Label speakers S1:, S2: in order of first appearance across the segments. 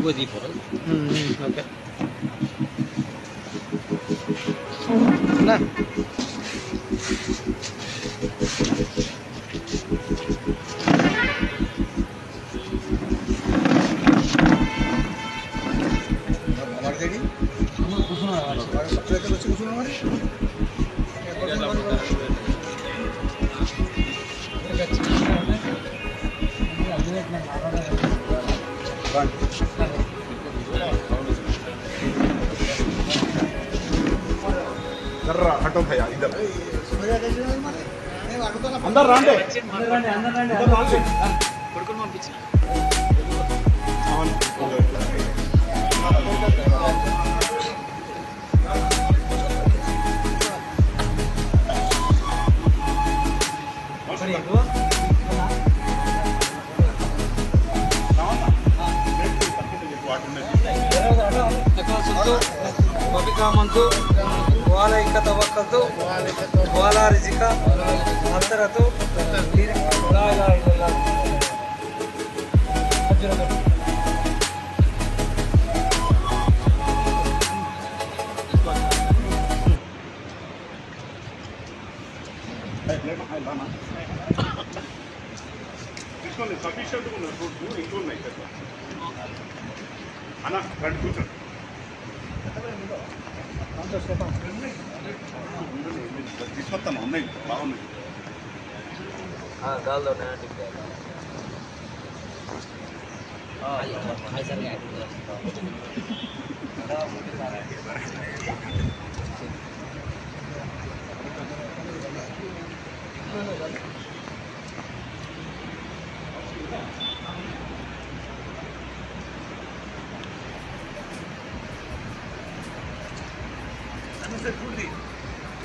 S1: Body for it.
S2: Okay. Nah.
S3: हटो भैया इधर अंदर रांडे
S2: Mantu, wala ikatawakkaltu, wala rizika, antaratu, la ilaha illallah.
S3: తీసుకోండి సఫిషియెంట్గా ఉన్న ఫ్రూట్స్ ఇంట్లో ఉన్నాయి కదా అన్న రండి కూర్చోండి తీసుకొస్తాను ఉన్నాయి బాగున్నాయి
S1: గాల్లో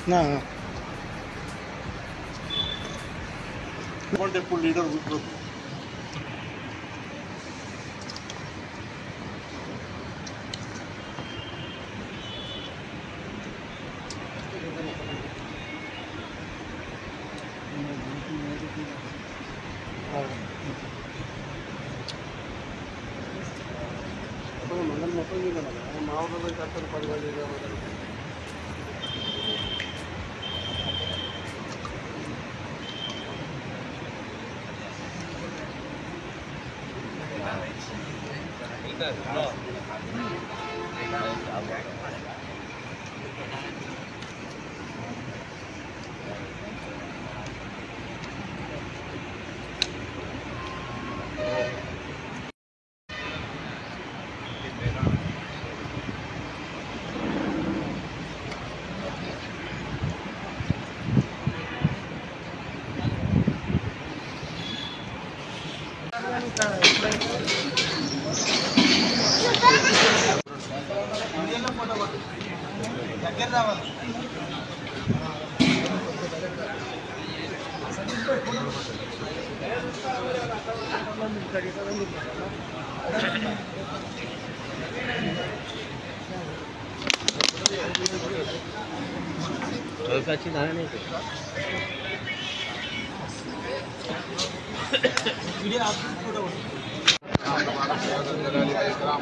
S2: Nah.
S3: ఎప్పుడు లీడర్ కూర్చోదు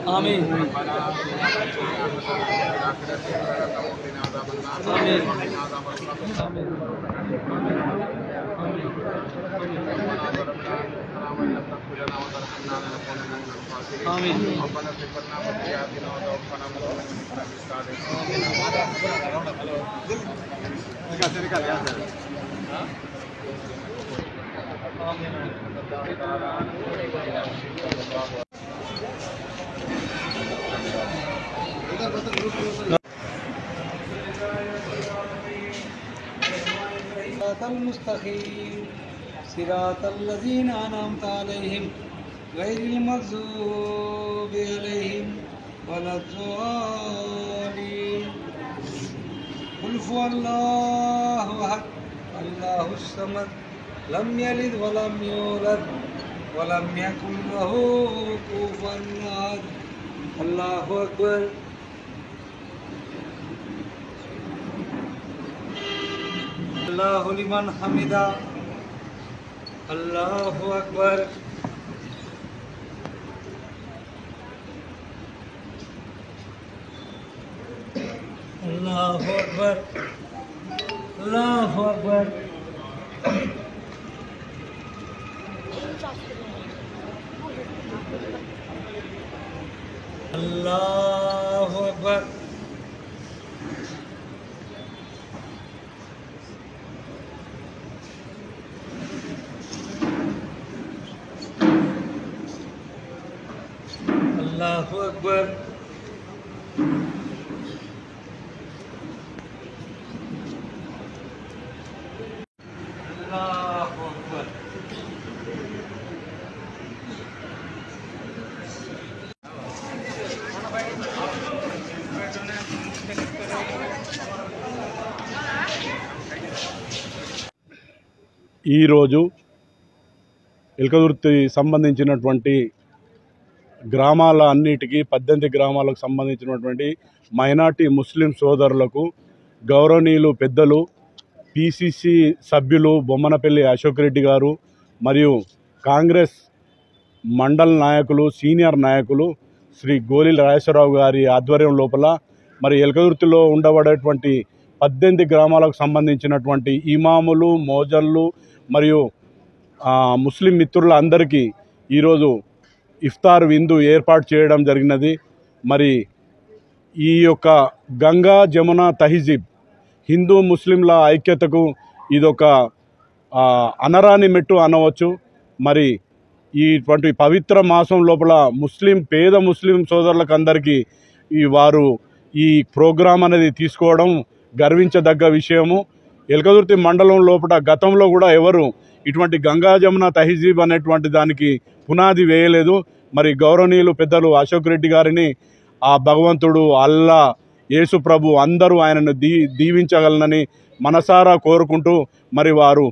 S2: Amin. المستقيم صراط الذين أنعمت عليهم غير المغضوب عليهم ولا الضالين قل هو الله أحد الله الصمد لم يلد ولم يولد ولم يكن له كفوا أحد الله أكبر الله لمن حمده الله أكبر अल्लाहु अकबर अल्लाहु अकबर अल्लाहु अकबर अल्लाहु अकबर अल्लाहु अकबर
S1: ఈరోజు ఎల్కదుర్తి సంబంధించినటువంటి గ్రామాల అన్నిటికీ 18 గ్రామాలకు సంబంధించినటువంటి మైనార్టీ ముస్లిం సోదరులకు గౌరవనీయులు పెద్దలు పిసిసి సభ్యులు బొమ్మనపల్లి అశోక్ రెడ్డి గారు మరియు కాంగ్రెస్ మండల నాయకులు సీనియర్ నాయకులు శ్రీ గోలి రాజేశ్వరరావు గారి ఆధ్వర్యం లోపల మరి ఎల్కదుర్తిలో ఉండబడేటువంటి 18 గ్రామాలకు సంబంధించినటువంటి ఇమాములు మోజన్లు మరియు ముస్లిం మిత్రులందరికీ ఈరోజు ఇఫ్తార్ విందు ఏర్పాటు చేయడం జరిగినది. మరి ఈ యొక్క గంగా జమున తహజీబ్ హిందూ ముస్లింల ఐక్యతకు ఇదొక అనరాని మెట్టు అనవచ్చు. మరి ఇటువంటి పవిత్ర మాసం లోపల పేద ముస్లిం సోదరులకు అందరికీ వారు ఈ ప్రోగ్రాం అనేది తీసుకోవడం గర్వించదగ్గ విషయము. ఎల్కదుర్తి మండలం లోపల గతంలో కూడా ఎవరు ఇటువంటి గంగా జమున తహజీబ్ అనేటువంటి దానికి పునాది వేయలేదు. మరి గౌరవనీయులు పెద్దలు అశోక్ రెడ్డి గారిని ఆ భగవంతుడు అల్లా యేసు ప్రభు అందరూ ఆయనను దీవించగలనని మనసారా కోరుకుంటూ మరి వారు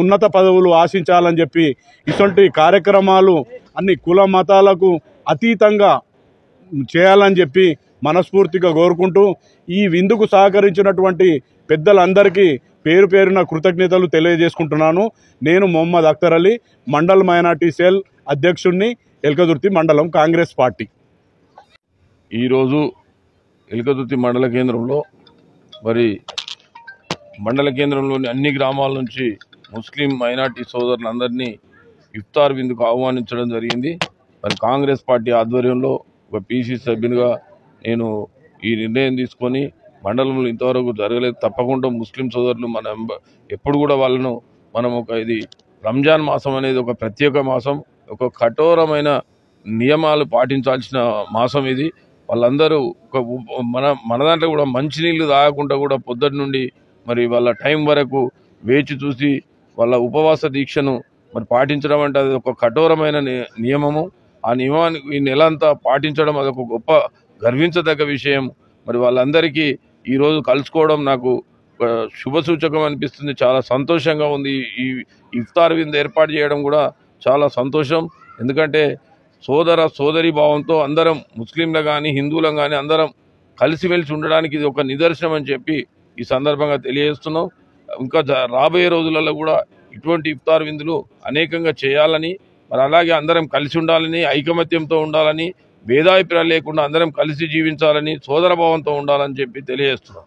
S1: ఉన్నత పదవులు ఆశించాలని చెప్పి ఇటువంటి కార్యక్రమాలు అన్ని కుల మతాలకు అతీతంగా చేయాలని చెప్పి మనస్ఫూర్తిగా కోరుకుంటూ ఈ విందుకు సహకరించినటువంటి పెద్దలందరికీ పేరు పేరున కృతజ్ఞతలు తెలియజేసుకుంటున్నాను. నేను మొహమ్మద్ అఖ్తర్ అలీ, మండల్ మైనార్టీ సెల్ అధ్యక్షుడిని, ఎల్కదుర్తి మండలం కాంగ్రెస్ పార్టీ.
S4: ఈరోజు ఎల్కదుర్తి మండల కేంద్రంలో మరి మండల కేంద్రంలోని అన్ని గ్రామాల నుంచి ముస్లిం మైనార్టీ సోదరులందరినీ ఇఫ్తార్ విందుకు ఆహ్వానించడం జరిగింది. మరి కాంగ్రెస్ పార్టీ ఆధ్వర్యంలో ఒక పీసీ సభ్యునిగా నేను ఈ నిర్ణయం తీసుకొని మండలంలో ఇంతవరకు జరగలేదు. తప్పకుండా ముస్లిం సోదరులు ఎప్పుడు కూడా వాళ్ళను ఇది రంజాన్ మాసం అనేది ఒక ప్రత్యేక మాసం, ఒక కఠోరమైన నియమాలు పాటించాల్సిన మాసం ఇది. వాళ్ళందరూ మన దాంట్లో కూడా మంచినీళ్ళు తాగకుండా కూడా పొద్దుటి నుండి మరి వాళ్ళ టైం వరకు వేచి చూసి వాళ్ళ ఉపవాస దీక్షను మరి పాటించడం అంటే అది ఒక కఠోరమైన నియమము. ఆ నియమాన్ని ఈ నెల అంతా పాటించడం అదొక గొప్ప గర్వించదగ్గ విషయం. మరి వాళ్ళందరికీ ఈరోజు కలుసుకోవడం నాకు శుభసూచకం అనిపిస్తుంది. చాలా సంతోషంగా ఉంది. ఈ ఇఫ్తార్ విందు ఏర్పాటు చేయడం కూడా చాలా సంతోషం. ఎందుకంటే సోదరి భావంతో అందరం ముస్లింలు కానీ హిందువులం కానీ అందరం కలిసిమెలిసి ఉండడానికి ఇది ఒక నిదర్శనం అని చెప్పి ఈ సందర్భంగా తెలియజేస్తున్నాం. ఇంకా రాబోయే రోజులలో కూడా ఇటువంటి ఇఫ్తార్ విందులు అనేకంగా చేయాలని, మరి అలాగే అందరం కలిసి ఉండాలని, ఐకమత్యంతో ఉండాలని, భేదాభిప్రాయాలు లేకుండా అందరం కలిసి జీవించాలని, సోదరభావంతో ఉండాలని చెప్పి తెలియజేస్తున్నాం.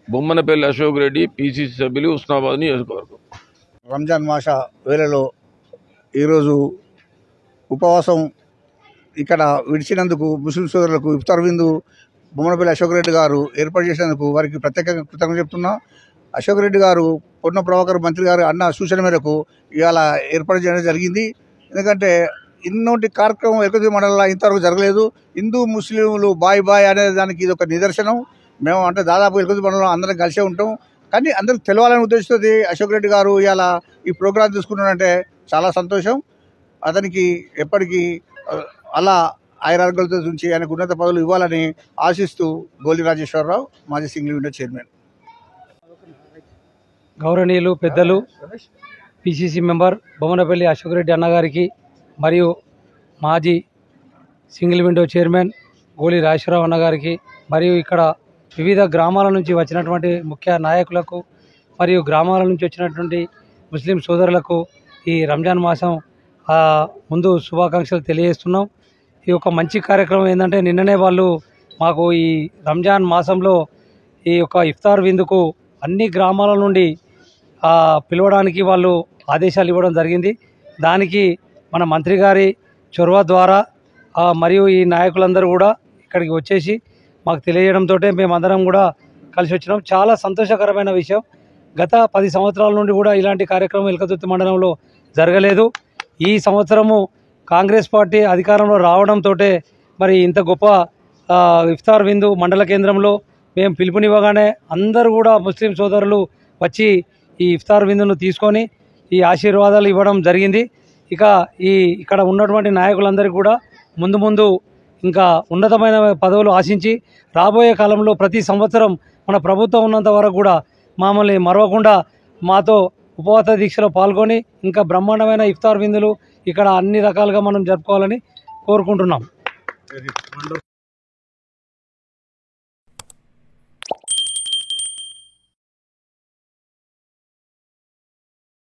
S4: బొమ్మనపల్లి అశోక్ రెడ్డి, పిసిసి సభ్యులు, ఉస్నాబాద్ నియోజకవర్గం.
S5: రంజాన్ మాస వేళలో ఈరోజు ఉపవాసం ఇక్కడ విడిచినందుకు ముస్లిం సోదరులకు ఇఫ్తార్ విందు బొమ్మనపల్లి అశోక్ రెడ్డి గారు ఏర్పాటు చేసినందుకు వారికి ప్రత్యేకంగా కృతజ్ఞతలు చెప్తున్నా. అశోక్ రెడ్డి గారు పొన్న ప్రభాకర్ మంత్రి గారు అన్న సూచన మేరకు ఇవాళ ఏర్పాటు చేయడం జరిగింది. ఎందుకంటే ఇన్నోటి కార్యక్రమం ఎల్కదుర్తి మండలంలో ఇంతవరకు జరగలేదు. హిందూ ముస్లింలు బాయ్ అనే దానికి ఇది ఒక నిదర్శనం. మేము అంటే దాదాపు ఎల్కదుర్తి మండలంలో అందరం కలిసే ఉంటాం. కానీ అందరికి తెలవాలని ఉద్దేశంతో అశోక్ రెడ్డి గారు ఇవాళ ఈ ప్రోగ్రాం తీసుకున్నాడంటే చాలా సంతోషం. అతనికి ఎప్పటికీ అలా ఆయురారోగ్యాలతో ఉంచి ఆయనకు ఉన్నత పదవులు ఇవ్వాలని ఆశిస్తూ గోలి రాజేశ్వరరావు, మాజీ సింగిల్ విండో చైర్మన్.
S6: గౌరవనీయులు పెద్దలు పిసిసి మెంబర్ బొమ్మనపల్లి అశోక్ రెడ్డి అన్నగారికి మరియు మాజీ సింగిల్ విండో చైర్మన్ గోలి రాజేశ్వరరావు అన్నగారికి మరియు ఇక్కడ వివిధ గ్రామాల నుంచి వచ్చినటువంటి ముఖ్య నాయకులకు మరియు గ్రామాల నుంచి వచ్చినటువంటి ముస్లిం సోదరులకు ఈ రంజాన్ మాసం ముందు శుభాకాంక్షలు తెలియజేస్తున్నాం. ఈ యొక్క మంచి కార్యక్రమం ఏంటంటే నిన్ననే వాళ్ళు మాకు ఈ రంజాన్ మాసంలో ఈ యొక్క ఇఫ్తార్ విందుకు అన్ని గ్రామాల నుండి పిలవడానికి వాళ్ళు ఆదేశాలు ఇవ్వడం జరిగింది. దానికి మన మంత్రి గారి చొరవ ద్వారా మరియు ఈ నాయకులందరూ కూడా ఇక్కడికి వచ్చేసి మాకు తెలియజేయడంతో మేమందరం కూడా కలిసి వచ్చినాం. చాలా సంతోషకరమైన విషయం. గత 10 సంవత్సరాల నుండి కూడా ఇలాంటి కార్యక్రమం ఎల్కతుర్తి మండలంలో జరగలేదు. ఈ సంవత్సరము కాంగ్రెస్ పార్టీ అధికారంలో రావడంతో మరి ఇంత గొప్ప ఇఫ్తార్ విందు మండల కేంద్రంలో మేము పిలుపునివ్వగానే అందరూ కూడా ముస్లిం సోదరులు వచ్చి ఈ ఇఫ్తార్ విందును తీసుకొని ఈ ఆశీర్వాదాలు ఇవ్వడం జరిగింది. ఇక్కడ ఉన్నటువంటి నాయకులందరికీ కూడా ముందు ఇంకా ఉన్నతమైన పదవులు ఆశించి రాబోయే కాలంలో ప్రతి సంవత్సరం మన ప్రభుత్వం ఉన్నంత వరకు కూడా మమ్మల్ని మరవకుండా మాతో ఉపవాస దీక్షలో పాల్గొని ఇంకా బ్రహ్మాండమైన ఇఫ్తార్ విందులు ఇక్కడ అన్ని రకాలుగా మనం జరుపుకోవాలని కోరుకుంటున్నాం.